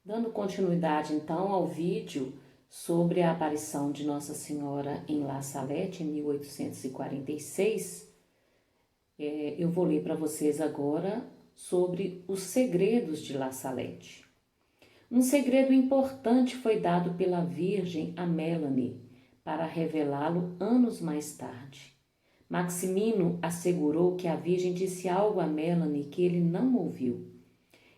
Dando continuidade então ao vídeo sobre a aparição de Nossa Senhora em La Salette em 1846, eu vou ler para vocês agora sobre os segredos de La Salette. Um segredo importante foi dado pela Virgem a Melanie para revelá-lo anos mais tarde. Maximino assegurou que a Virgem disse algo a Melanie que ele não ouviu.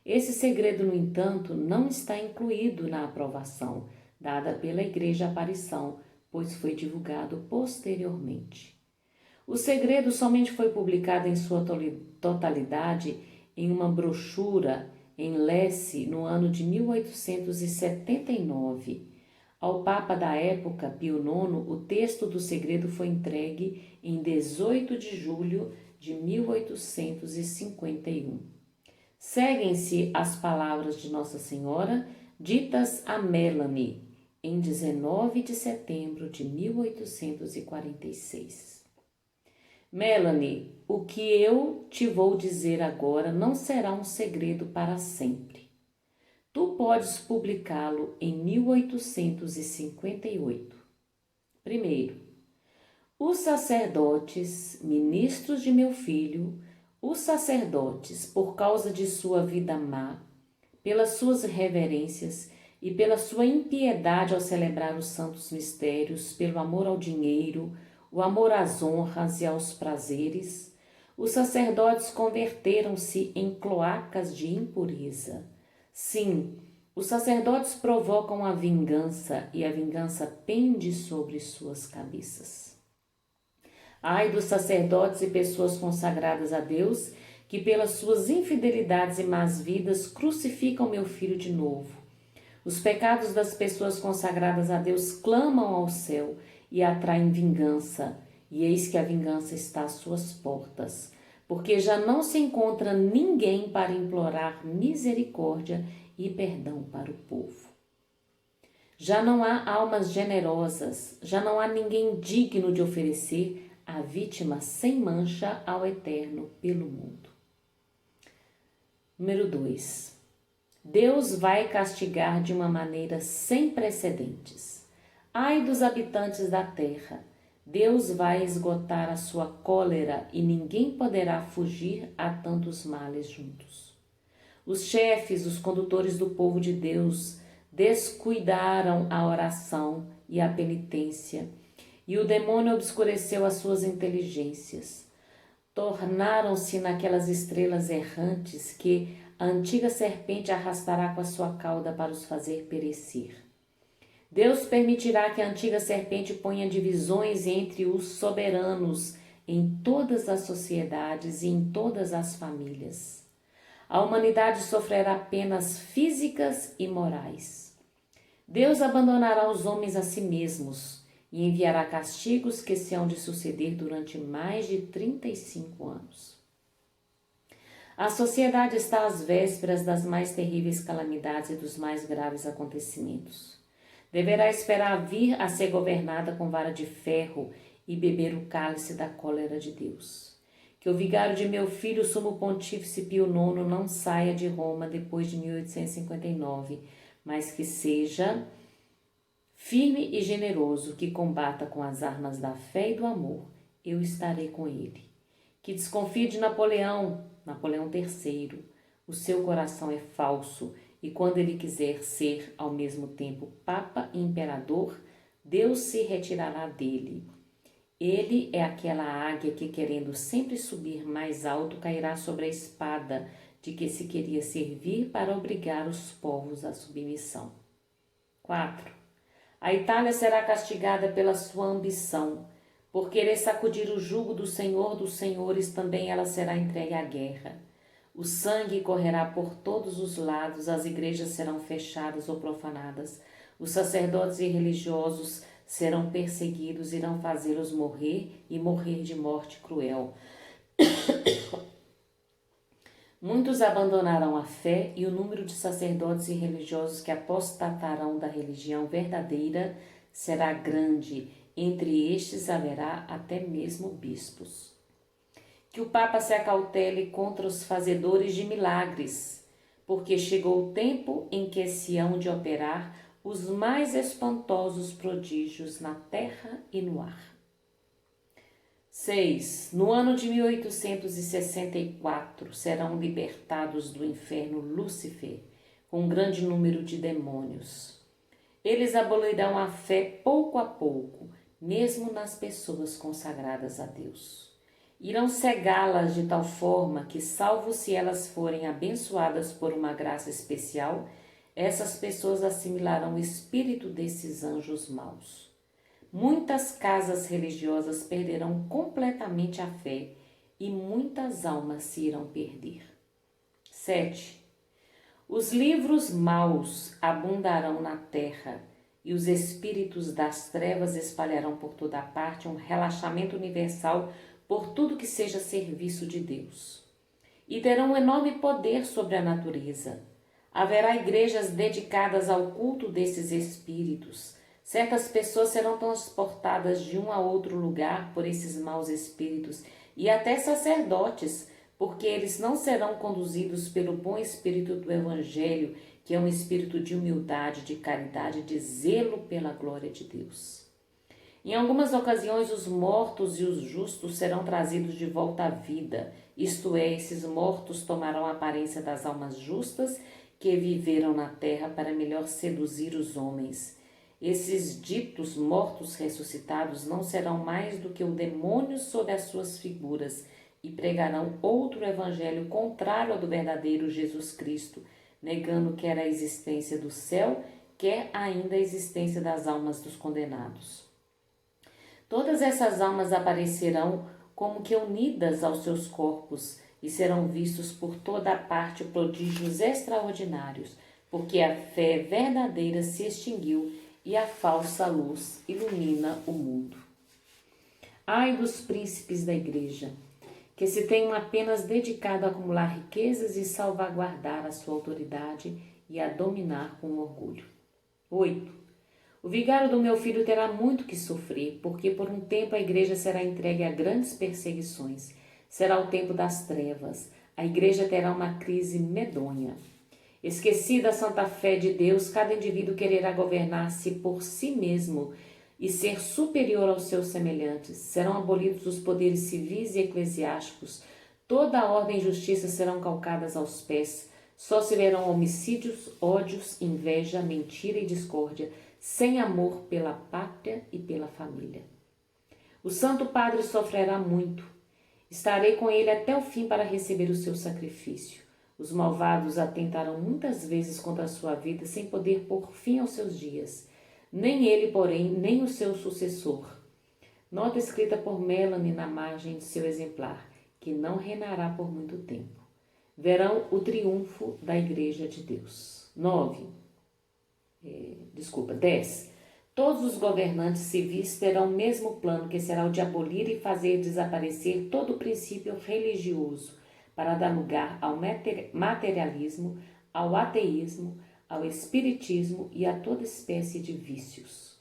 Esse segredo, no entanto, não está incluído na aprovação dada pela Igreja Aparição, pois foi divulgado posteriormente. O segredo somente foi publicado em sua totalidade em uma brochura em Lecce no ano de 1879. Ao Papa da época, Pio IX, o texto do segredo foi entregue em 18 de julho de 1851. Seguem-se as palavras de Nossa Senhora, ditas a Melanie, em 19 de setembro de 1846. Melanie, o que eu te vou dizer agora não será um segredo para sempre. Tu podes publicá-lo em 1858. Primeiro, os sacerdotes, ministros de meu filho, os sacerdotes, por causa de sua vida má, pelas suas reverências e pela sua impiedade ao celebrar os santos mistérios, pelo amor ao dinheiro, o amor às honras e aos prazeres, os sacerdotes converteram-se em cloacas de impureza. Sim, os sacerdotes provocam a vingança e a vingança pende sobre suas cabeças. Ai dos sacerdotes e pessoas consagradas a Deus, que pelas suas infidelidades e más vidas crucificam meu filho de novo. Os pecados das pessoas consagradas a Deus clamam ao céu e atraem vingança, e eis que a vingança está às suas portas, porque já não se encontra ninguém para implorar misericórdia e perdão para o povo. Já não há almas generosas, já não há ninguém digno de oferecer a vítima sem mancha ao Eterno pelo mundo. Número 2. Deus vai castigar de uma maneira sem precedentes. Ai dos habitantes da terra! Deus vai esgotar a sua cólera e ninguém poderá fugir a tantos males juntos. Os chefes, os condutores do povo de Deus, descuidaram a oração e a penitência, e o demônio obscureceu as suas inteligências. Tornaram-se naquelas estrelas errantes que a antiga serpente arrastará com a sua cauda para os fazer perecer. Deus permitirá que a antiga serpente ponha divisões entre os soberanos em todas as sociedades e em todas as famílias. A humanidade sofrerá penas físicas e morais. Deus abandonará os homens a si mesmos e enviará castigos que se hão de suceder durante mais de 35 anos. A sociedade está às vésperas das mais terríveis calamidades e dos mais graves acontecimentos. Deverá esperar vir a ser governada com vara de ferro e beber o cálice da cólera de Deus. Que o vigário de meu filho, o sumo pontífice Pio IX, não saia de Roma depois de 1859, mas que seja firme e generoso, que combata com as armas da fé e do amor. Eu estarei com ele. Que desconfie de Napoleão III. O seu coração é falso, e quando ele quiser ser ao mesmo tempo Papa e Imperador, Deus se retirará dele. Ele é aquela águia que, querendo sempre subir mais alto, cairá sobre a espada de que se queria servir para obrigar os povos à submissão. 4. A Itália será castigada pela sua ambição. Por querer sacudir o jugo do Senhor dos Senhores, também ela será entregue à guerra. O sangue correrá por todos os lados, as igrejas serão fechadas ou profanadas, os sacerdotes e religiosos serão perseguidos, irão fazê-los morrer e morrer de morte cruel. Muitos abandonarão a fé e o número de sacerdotes e religiosos que apostatarão da religião verdadeira será grande. Entre estes haverá até mesmo bispos. Que o Papa se acautele contra os fazedores de milagres, porque chegou o tempo em que se hão de operar os mais espantosos prodígios na terra e no ar. 6. No ano de 1864 serão libertados do inferno Lúcifer, com um grande número de demônios. Eles abolirão a fé pouco a pouco, mesmo nas pessoas consagradas a Deus. Irão cegá-las de tal forma que, salvo se elas forem abençoadas por uma graça especial, essas pessoas assimilarão o espírito desses anjos maus. Muitas casas religiosas perderão completamente a fé e muitas almas se irão perder. 7. Os livros maus abundarão na terra e os espíritos das trevas espalharão por toda parte um relaxamento universal por tudo que seja serviço de Deus. E terão um enorme poder sobre a natureza. Haverá igrejas dedicadas ao culto desses espíritos. Certas pessoas serão transportadas de um a outro lugar por esses maus espíritos, e até sacerdotes, porque eles não serão conduzidos pelo bom espírito do Evangelho, que é um espírito de humildade, de caridade, de zelo pela glória de Deus. Em algumas ocasiões, os mortos e os justos serão trazidos de volta à vida, isto é, esses mortos tomarão a aparência das almas justas que viveram na terra para melhor seduzir os homens. Esses ditos mortos ressuscitados não serão mais do que o demônio sob as suas figuras e pregarão outro evangelho contrário ao do verdadeiro Jesus Cristo, negando quer a existência do céu, quer ainda a existência das almas dos condenados. Todas essas almas aparecerão como que unidas aos seus corpos e serão vistos por toda a parte prodígios extraordinários, porque a fé verdadeira se extinguiu e a falsa luz ilumina o mundo. Ai dos príncipes da igreja, que se tenham apenas dedicado a acumular riquezas e salvaguardar a sua autoridade e a dominar com orgulho. 8. O vigário do meu filho terá muito que sofrer, porque por um tempo a igreja será entregue a grandes perseguições. Será o tempo das trevas. A igreja terá uma crise medonha. Esquecida a santa fé de Deus, cada indivíduo quererá governar-se por si mesmo e ser superior aos seus semelhantes. Serão abolidos os poderes civis e eclesiásticos. Toda a ordem e justiça serão calcadas aos pés. Só se verão homicídios, ódios, inveja, mentira e discórdia, sem amor pela pátria e pela família. O Santo Padre sofrerá muito. Estarei com ele até o fim para receber o seu sacrifício. Os malvados atentarão muitas vezes contra a sua vida sem poder pôr fim aos seus dias. Nem ele, porém, nem o seu sucessor. Nota escrita por Melanie na margem de seu exemplar, que não reinará por muito tempo. Verão o triunfo da Igreja de Deus. 10. Todos os governantes civis terão o mesmo plano, que será o de abolir e fazer desaparecer todo o princípio religioso, para dar lugar ao materialismo, ao ateísmo, ao espiritismo e a toda espécie de vícios.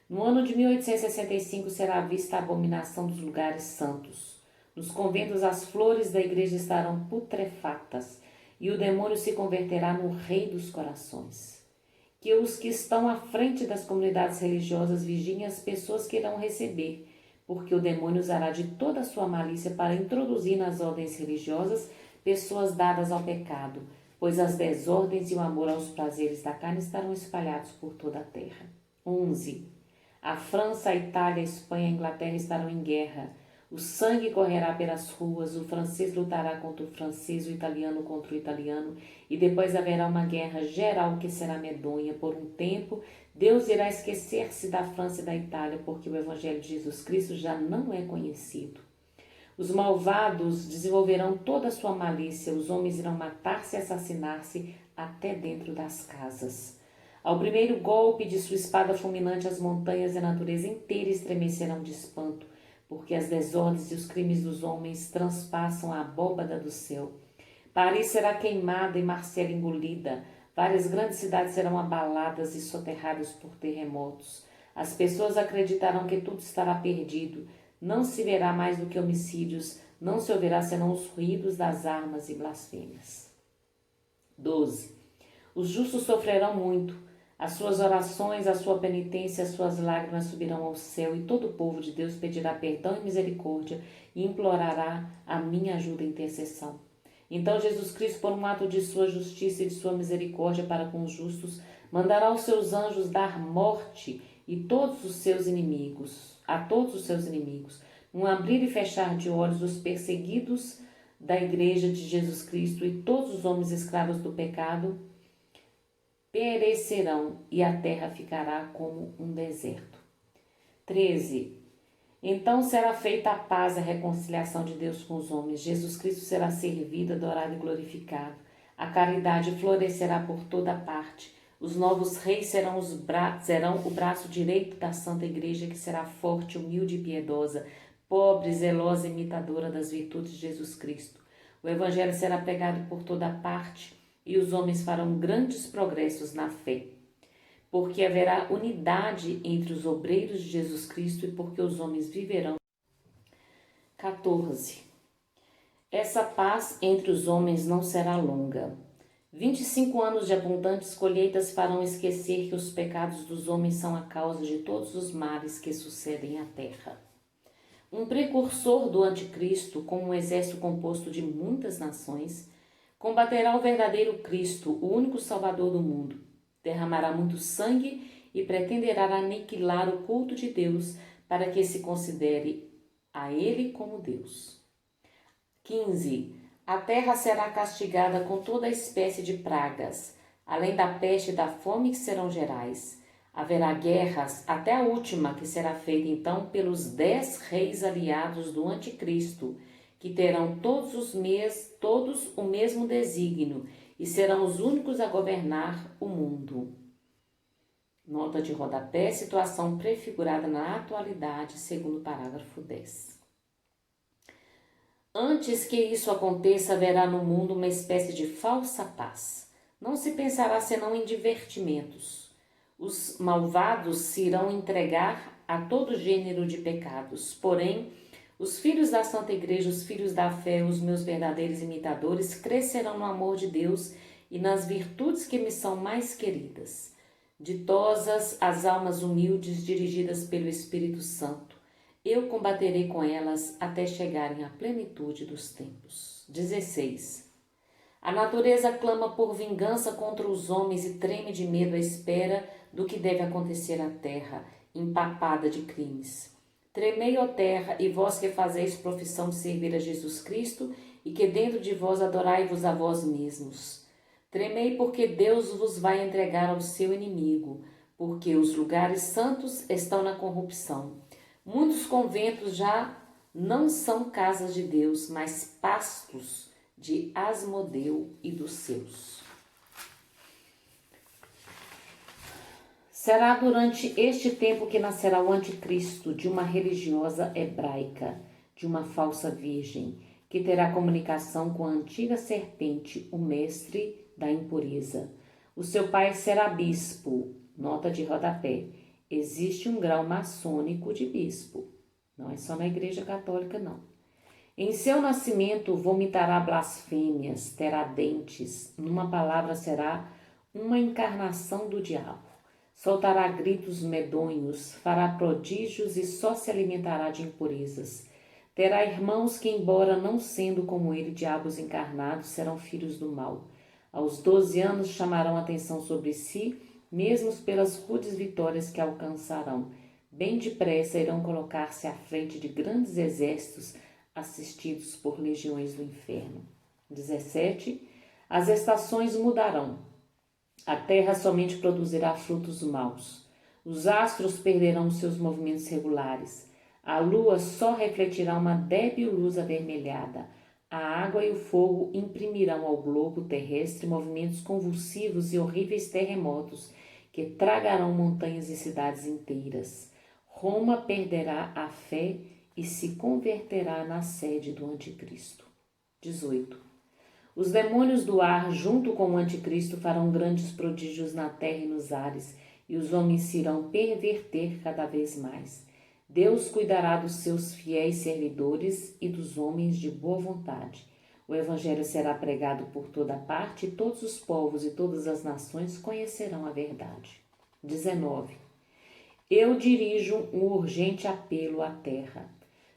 No ano de 1865 será vista a abominação dos lugares santos. Nos conventos as flores da igreja estarão putrefatas e o demônio se converterá no rei dos corações. Que os que estão à frente das comunidades religiosas vigiem as pessoas que irão receber, porque o demônio usará de toda a sua malícia para introduzir nas ordens religiosas pessoas dadas ao pecado, pois as desordens e o amor aos prazeres da carne estarão espalhados por toda a terra. 11. A França, a Itália, a Espanha e a Inglaterra estarão em guerra. O sangue correrá pelas ruas, o francês lutará contra o francês, o italiano contra o italiano, e depois haverá uma guerra geral que será medonha. Por um tempo, Deus irá esquecer-se da França e da Itália, porque o Evangelho de Jesus Cristo já não é conhecido. Os malvados desenvolverão toda a sua malícia, os homens irão matar-se e assassinar-se até dentro das casas. Ao primeiro golpe de sua espada fulminante, as montanhas e a natureza inteira estremecerão de espanto, porque as desordens e os crimes dos homens transpassam a abóbada do céu. Paris será queimada e Marsella engolida. Várias grandes cidades serão abaladas e soterradas por terremotos. As pessoas acreditarão que tudo estará perdido. Não se verá mais do que homicídios, não se ouvirá senão os ruídos das armas e blasfêmias. 12. Os justos sofrerão muito. As suas orações, a sua penitência, as suas lágrimas subirão ao céu, e todo o povo de Deus pedirá perdão e misericórdia e implorará a minha ajuda e intercessão. Então Jesus Cristo, por um ato de sua justiça e de sua misericórdia para com os justos, mandará os seus anjos dar morte a todos os seus inimigos, num abrir e fechar de olhos os perseguidos da Igreja de Jesus Cristo, e todos os homens escravos do pecado perecerão e a terra ficará como um deserto. 13. Então será feita a paz e a reconciliação de Deus com os homens. Jesus Cristo será servido, adorado e glorificado. A caridade florescerá por toda parte. Os novos reis serão o braço direito da Santa Igreja, que será forte, humilde e piedosa, pobre, zelosa e imitadora das virtudes de Jesus Cristo. O Evangelho será pregado por toda parte, e os homens farão grandes progressos na fé, porque haverá unidade entre os obreiros de Jesus Cristo e porque os homens viverão. 14. Essa paz entre os homens não será longa. 25 anos de abundantes colheitas farão esquecer que os pecados dos homens são a causa de todos os males que sucedem à terra. Um precursor do anticristo, com um exército composto de muitas nações, combaterá o verdadeiro Cristo, o único Salvador do mundo. Derramará muito sangue e pretenderá aniquilar o culto de Deus para que se considere a Ele como Deus. 15. A terra será castigada com toda espécie de pragas, além da peste e da fome que serão gerais. Haverá guerras, até a última, que será feita então pelos 10 reis aliados do anticristo, que terão todos o mesmo desígnio e serão os únicos a governar o mundo. Nota de rodapé, situação prefigurada na atualidade, segundo o parágrafo 10. Antes que isso aconteça, haverá no mundo uma espécie de falsa paz. Não se pensará senão em divertimentos. Os malvados se irão entregar a todo gênero de pecados, porém, os filhos da Santa Igreja, os filhos da fé, os meus verdadeiros imitadores, crescerão no amor de Deus e nas virtudes que me são mais queridas. Ditosas as almas humildes dirigidas pelo Espírito Santo. Eu combaterei com elas até chegarem à plenitude dos tempos. 16. A natureza clama por vingança contra os homens e treme de medo à espera do que deve acontecer à terra, empapada de crimes. Tremei, ó terra, e vós que fazeis profissão de servir a Jesus Cristo, e que dentro de vós adorai-vos a vós mesmos. Tremei, porque Deus vos vai entregar ao seu inimigo, porque os lugares santos estão na corrupção. Muitos conventos já não são casas de Deus, mas pastos de Asmodeu e dos seus. Será durante este tempo que nascerá o anticristo de uma religiosa hebraica, de uma falsa virgem, que terá comunicação com a antiga serpente, o mestre da impureza. O seu pai será bispo. Nota de rodapé. Existe um grau maçônico de bispo. Não é só na Igreja Católica, não. Em seu nascimento vomitará blasfêmias, terá dentes. Numa palavra, será uma encarnação do diabo. Soltará gritos medonhos, fará prodígios e só se alimentará de impurezas. Terá irmãos que, embora não sendo como ele diabos encarnados, serão filhos do mal. Aos 12 anos chamarão atenção sobre si, mesmo pelas rudes vitórias que alcançarão. Bem depressa irão colocar-se à frente de grandes exércitos assistidos por legiões do inferno. 17. As estações mudarão. A terra somente produzirá frutos maus. Os astros perderão seus movimentos regulares. A lua só refletirá uma débil luz avermelhada. A água e o fogo imprimirão ao globo terrestre movimentos convulsivos e horríveis terremotos que tragarão montanhas e cidades inteiras. Roma perderá a fé e se converterá na sede do anticristo. 18. Os demônios do ar, junto com o anticristo, farão grandes prodígios na terra e nos ares, e os homens se irão perverter cada vez mais. Deus cuidará dos seus fiéis servidores e dos homens de boa vontade. O Evangelho será pregado por toda parte e todos os povos e todas as nações conhecerão a verdade. 19. Eu dirijo um urgente apelo à terra.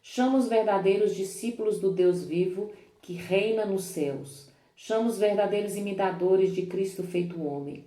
Chamo os verdadeiros discípulos do Deus vivo que reina nos céus. Chamo os verdadeiros imitadores de Cristo feito homem,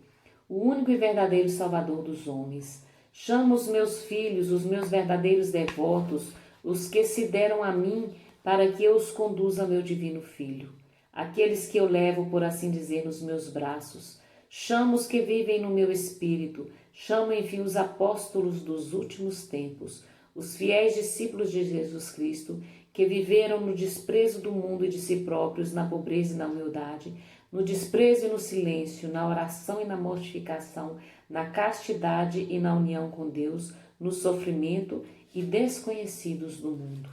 o único e verdadeiro Salvador dos homens. Chamo os meus filhos, os meus verdadeiros devotos, os que se deram a mim para que eu os conduza ao meu divino Filho, aqueles que eu levo, por assim dizer, nos meus braços. Chamo os que vivem no meu espírito, chamo, enfim, os apóstolos dos últimos tempos, os fiéis discípulos de Jesus Cristo, que viveram no desprezo do mundo e de si próprios, na pobreza e na humildade, no desprezo e no silêncio, na oração e na mortificação, na castidade e na união com Deus, no sofrimento e desconhecidos do mundo.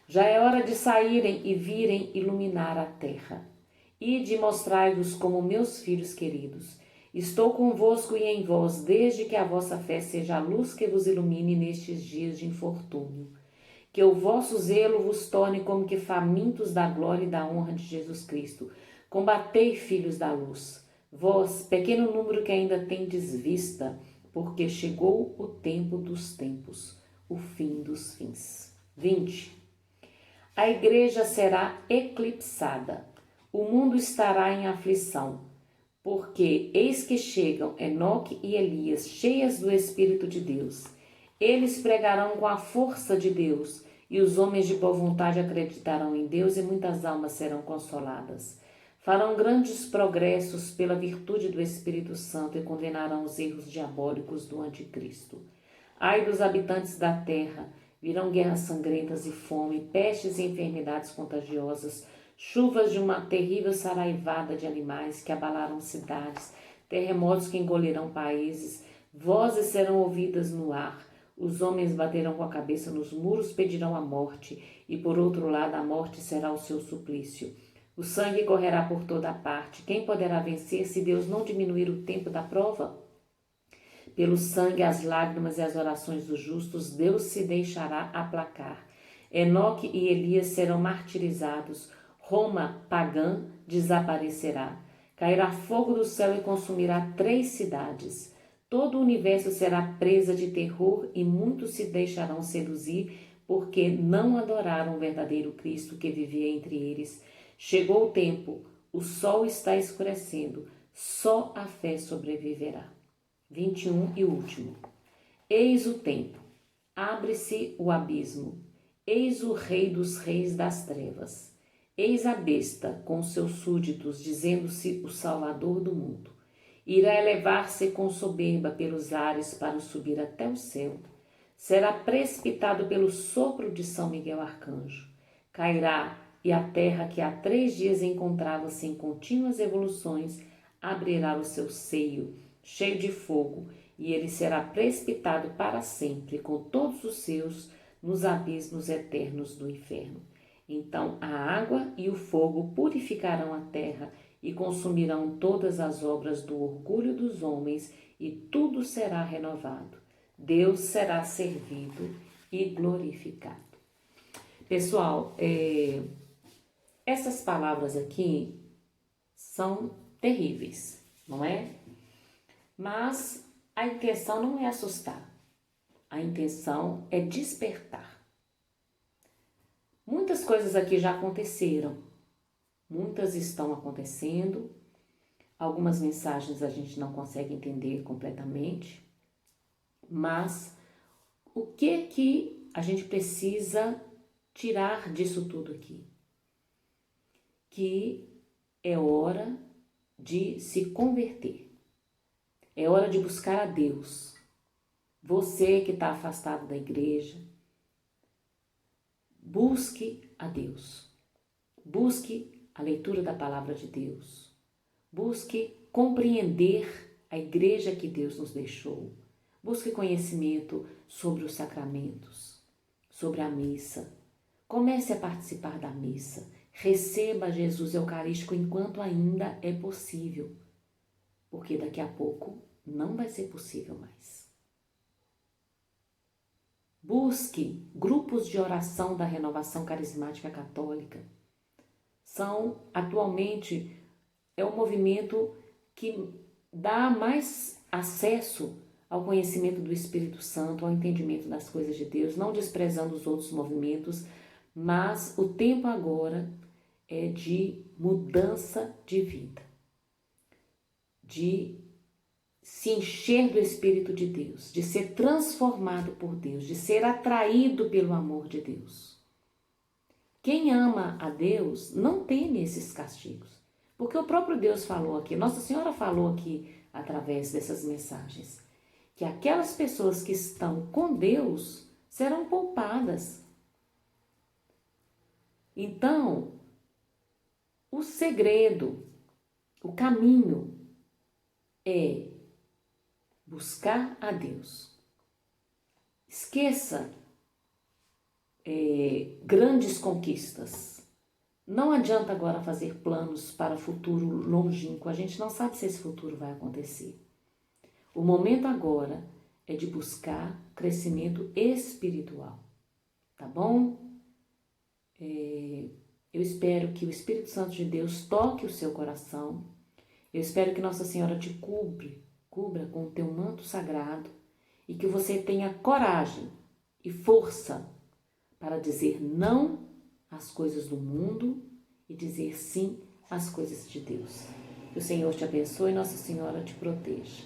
Já é hora de saírem e virem iluminar a terra. Ide mostrai-vos como meus filhos queridos. Estou convosco e em vós, desde que a vossa fé seja a luz que vos ilumine nestes dias de infortúnio. Que o vosso zelo vos torne como que famintos da glória e da honra de Jesus Cristo. Combatei, filhos da luz, vós, pequeno número que ainda tendes vista, porque chegou o tempo dos tempos, o fim dos fins. 20. A igreja será eclipsada, o mundo estará em aflição, porque eis que chegam Enoque e Elias, cheias do Espírito de Deus. Eles pregarão com a força de Deus, e os homens de boa vontade acreditarão em Deus, e muitas almas serão consoladas. Farão grandes progressos pela virtude do Espírito Santo e condenarão os erros diabólicos do Anticristo. Ai dos habitantes da terra, virão guerras sangrentas e fome, pestes e enfermidades contagiosas, chuvas de uma terrível saraivada de animais que abalaram cidades, terremotos que engolirão países, vozes serão ouvidas no ar, os homens baterão com a cabeça nos muros, pedirão a morte, e por outro lado a morte será o seu suplício. O sangue correrá por toda parte. Quem poderá vencer se Deus não diminuir o tempo da prova? Pelo sangue, as lágrimas e as orações dos justos, Deus se deixará aplacar. Enoque e Elias serão martirizados. Roma, pagã, desaparecerá. Cairá fogo do céu e consumirá 3 cidades. Todo o universo será presa de terror e muitos se deixarão seduzir porque não adoraram o verdadeiro Cristo que vivia entre eles. Chegou o tempo, o sol está escurecendo, só a fé sobreviverá. 21 e último. Eis o tempo, abre-se o abismo, eis o rei dos reis das trevas, eis a besta com seus súditos, dizendo-se o salvador do mundo. Irá elevar-se com soberba pelos ares para subir até o céu. Será precipitado pelo sopro de São Miguel Arcanjo. Cairá e a terra que há 3 dias encontrava-se em contínuas evoluções abrirá o seu seio, cheio de fogo, e ele será precipitado para sempre com todos os seus nos abismos eternos do inferno. Então a água e o fogo purificarão a terra e consumirão todas as obras do orgulho dos homens, e tudo será renovado. Deus será servido e glorificado. Pessoal, essas palavras aqui são terríveis, não é? Mas a intenção não é assustar, a intenção é despertar. Muitas coisas aqui já aconteceram, muitas estão acontecendo, algumas mensagens a gente não consegue entender completamente, mas o que a gente precisa tirar disso tudo aqui? Que é hora de se converter, é hora de buscar a Deus. Você que está afastado da igreja, busque a Deus, busque a leitura da palavra de Deus, busque compreender a igreja que Deus nos deixou, busque conhecimento sobre os sacramentos, sobre a missa. Comece a participar da missa, receba Jesus Eucarístico enquanto ainda é possível, porque daqui a pouco não vai ser possível mais. Busque grupos de oração da Renovação Carismática Católica. atualmente, é um movimento que dá mais acesso ao conhecimento do Espírito Santo, ao entendimento das coisas de Deus, não desprezando os outros movimentos, mas o tempo agora é de mudança de vida, de se encher do Espírito de Deus, de ser transformado por Deus, de ser atraído pelo amor de Deus. Quem ama a Deus não teme esses castigos, porque o próprio Deus falou aqui, Nossa Senhora falou aqui através dessas mensagens, que aquelas pessoas que estão com Deus serão poupadas. Então, o segredo, o caminho é buscar a Deus. Esqueça grandes conquistas. Não adianta agora fazer planos para futuro longínquo. A gente não sabe se esse futuro vai acontecer. O momento agora é de buscar crescimento espiritual. Tá bom? Eu espero que o Espírito Santo de Deus toque o seu coração. Eu espero que Nossa Senhora te cubra com o teu manto sagrado e que você tenha coragem e força para dizer não às coisas do mundo e dizer sim às coisas de Deus. Que o Senhor te abençoe e Nossa Senhora te proteja.